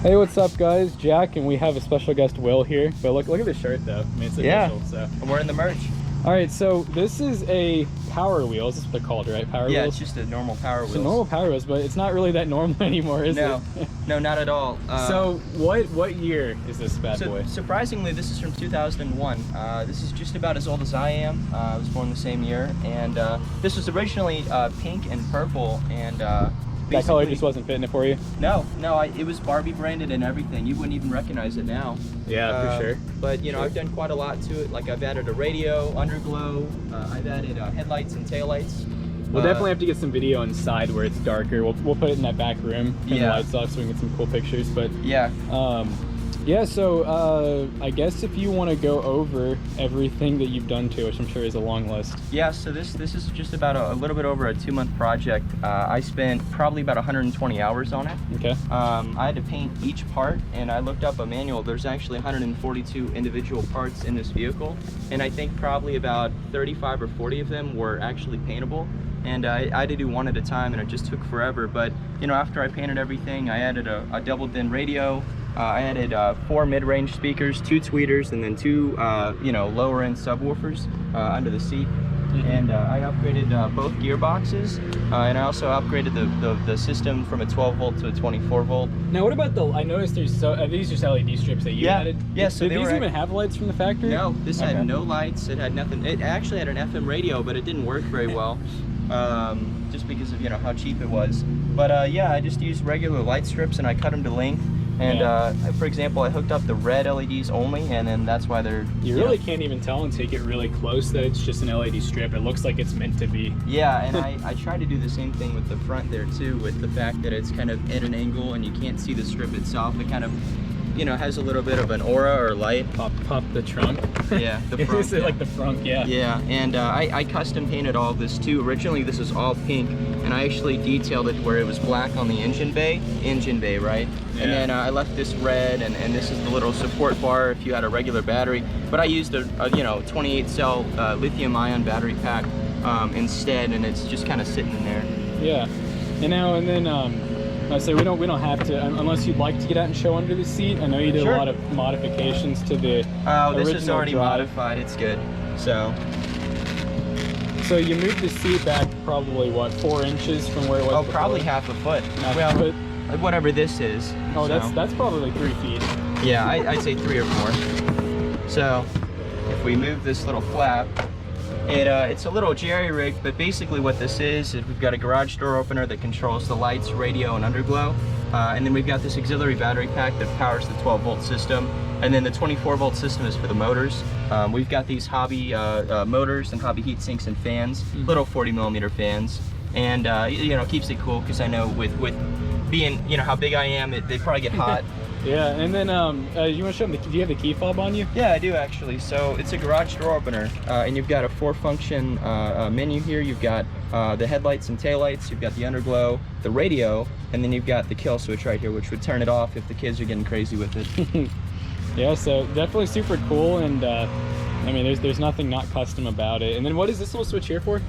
Hey, what's up, guys? Jack, and we have a special guest, Will, here. But look at the shirt, though. I mean, it's official, so. I'm wearing the merch. All right, so this is a power wheel. This is what they're called, right? Power wheels? Yeah, it's just a normal power wheel. It's a normal power wheels, but it's not really that normal anymore, is it? No, not at all. So what year is this bad boy? Surprisingly, this is from 2001. This is just about as old as I am. I was born the same year, and this was originally pink and purple, and that color just wasn't fitting it for you? No, it was Barbie branded and everything. You wouldn't even recognize it now. Yeah, for sure. But you know, I've done quite a lot to it. Like I've added a radio, underglow. I've added headlights and taillights. We'll definitely have to get some video inside where it's darker. We'll put it in that back room, turn the lights off so we can get some cool pictures. But yeah, so I guess if you want to go over everything that you've done to it, which I'm sure is a long list. Yeah, so this is just about a little bit over a 2-month project. I spent probably about 120 hours on it. Okay. I had to paint each part, and I looked up a manual. There's actually 142 individual parts in this vehicle, and I think probably about 35 or 40 of them were actually paintable. And I had to do one at a time, and it just took forever. But you know, after I painted everything, I added a double din radio. I added 4 mid-range speakers, 2 tweeters, and then 2 lower-end subwoofers under the seat. And I upgraded both gearboxes, and I also upgraded the system from a 12 volt to a 24 volt. Now, what about I noticed there's are these just LED strips that you added? Yeah. So did these even have lights from the factory? No, this had no lights. It had nothing. It actually had an FM radio, but it didn't work very well, just because of how cheap it was. But yeah, I just used regular light strips and I cut them to length. And for example, I hooked up the red LEDs only, and then that's why they're... You really can't even tell until you get really close that it's just an LED strip. It looks like it's meant to be. Yeah, and I tried to do the same thing with the front there too, with the fact that it's kind of at an angle and you can't see the strip itself. It kind of, has a little bit of an aura or light. Pop the trunk. Yeah, the front. Is it like the front? Yeah. Yeah, and I custom painted all of this too. Originally, this was all pink, and I actually detailed it where it was black on the engine bay, right? Yeah. And then I left this red, and this is the little support bar if you had a regular battery. But I used a 28 cell lithium-ion battery pack instead, and it's just kind of sitting in there. Yeah, and then I say we don't have to, unless you'd like to get out and show under the seat. I know you did a lot of modifications to the this is already modified. It's good. So you moved the seat back probably what, 4 inches from where it was? Oh, probably half a foot. Well, whatever this is. Oh, so that's probably 3 feet. Yeah, I'd say 3 or 4. So if we move this little flap, it's a little jerry-rigged, but basically what this is we've got a garage door opener that controls the lights, radio, and underglow. And then we've got this auxiliary battery pack that powers the 12-volt system. And then the 24-volt system is for the motors. We've got these hobby motors and hobby heat sinks and fans, little 40mm fans. And, keeps it cool, because I know with being, how big I am, they probably get hot. Yeah, and then you want to show them, do you have the key fob on you? Yeah, I do actually. So it's a garage door opener, and you've got a 4-function menu here. You've got the headlights and taillights, you've got the underglow, the radio, and then you've got the kill switch right here, which would turn it off if the kids are getting crazy with it. Yeah, so definitely super cool, and I mean, there's nothing not custom about it. And then what is this little switch here for?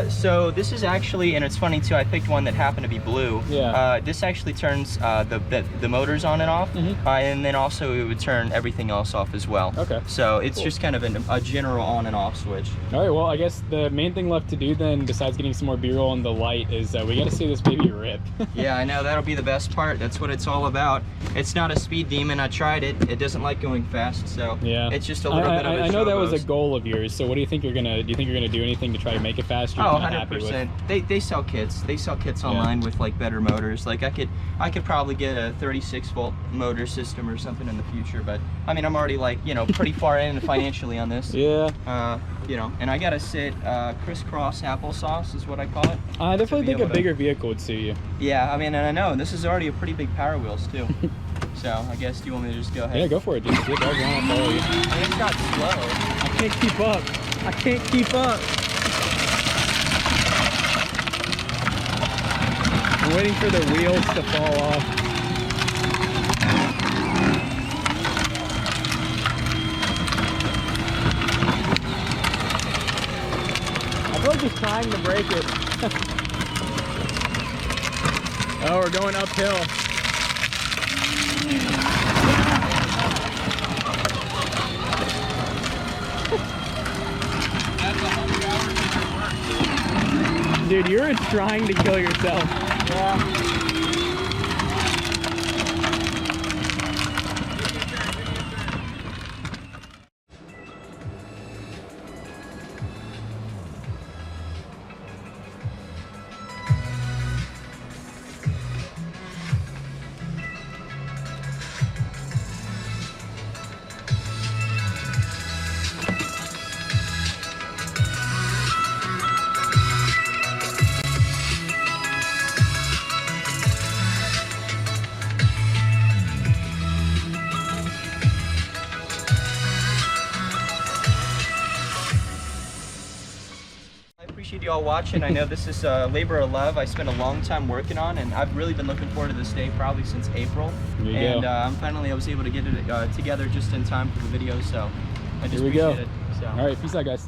So this is actually, and it's funny too, I picked one that happened to be blue. Yeah. This actually turns the motors on and off, and then also it would turn everything else off as well. Okay. So it's just kind of a general on and off switch. All right, well, I guess the main thing left to do then, besides getting some more B-roll on the light, is we got to see this baby rip. Yeah, I know, that'll be the best part. That's what it's all about. It's not a speed demon. I tried it. It doesn't like going fast, so yeah. It's just a little bit of a I know that was a goal of yours, so what do you think you're gonna do? You think you're gonna do anything to try to make it faster? Oh, 100%. They sell kits. They sell kits online with like better motors. Like I could probably get a 36-volt motor system or something in the future, but I mean, I'm already like, pretty far in financially on this. Yeah. And I gotta sit crisscross applesauce is what I call it. I definitely think a bigger vehicle would suit you. Yeah, I mean, and I know this is already a pretty big Power Wheels too. So I guess, do you want me to just go ahead? Yeah, go for it, dude. Get dog on, I'll follow you. I mean, it's not slow. I can't keep up. I can't keep up. I'm waiting for the wheels to fall off. I feel like just trying to break it. Oh, we're going uphill. Dude, you're trying to kill yourself. Yeah. Appreciate you all watching. I know this is a labor of love I spent a long time working on, and I've really been looking forward to this day probably since April. And I was able to get it together just in time for the video, so I just appreciate it. So. All right, peace out, guys.